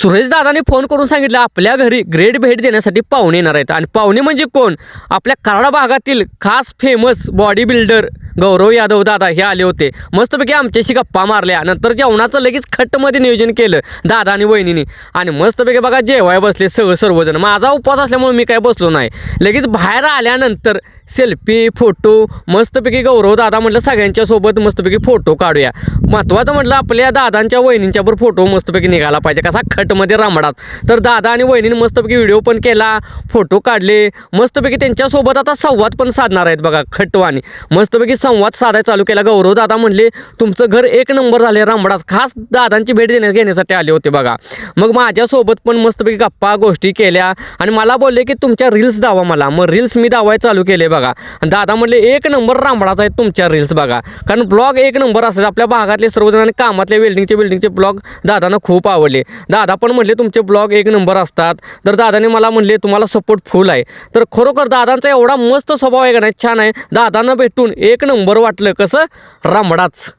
सुरेश दादाने फोन करून सांगितलं आपल्या घरी ग्रेड भेट देण्यासाठी पाहुणे येणार आहेत. आणि पाहुणे म्हणजे कोण? आपल्या कराड भागातील खास famous body builder Gaurav Yadav दादा हे आले होते. मस्तपैकी आमच्याशी गप्पा मारल्या. नंतर जेवणाचं लगेच खट्टमध्ये नियोजन केलं दादा आणि वहिनीने. आणि मस्तपैकी बघा जेवाय बसले सर्वजण. माझा उपवास असल्यामुळे मी काय बसलो नाही. लगेच बाहेर आल्यानंतर सेल्फी फोटो मस्तपैकी गौरव दादा म्हटलं सगळ्यांच्या सोबत मस्तपैकी फोटो काढूया. महत्त्वाचं म्हटलं आपल्या दादांच्या वहिनींच्यावर फोटो मस्तपैकी निघाला पाहिजे कसा खटमध्ये रामडात. तर दादा आणि वहिनीने मस्तपैकी व्हिडिओ पण केला, फोटो काढले. मस्तपैकी त्यांच्यासोबत आता संवाद पण साधणार आहेत बघा खटवानी. मस्तपैकी संवाद साधायला चालू केला. गौरव दादा म्हणले तुमचं घर एक नंबर झाले रामडास. खास दादांची भेट घेण्यासाठी आले होते बघा. मग माझ्यासोबत पण मस्तपैकी गप्पा गोष्टी केल्या आणि मला बोलले की तुमच्या रील्स दावा मला. मग रील्स मी दावायला चालू केले बघा. दादा म्हणले एक नंबर रामडाच आहेत तुमच्या रील्स बघा. कारण ब्लॉग एक नंबर असतात. आपल्या भागातले सर्वजण आणि कामातले बिल्डिंगचे ब्लॉग दादांना खूप आवडले. दादा पण म्हणले तुमचे ब्लॉग एक नंबर असतात. तर दादाने मला म्हणले तुम्हाला सपोर्ट फुल आहे. तर खरोखर दादांचा एवढा मस्त स्वभाव आहे का नाही, छान आहे. दादांना भेटून एक नंबर वाटलं. कसं रामडाच.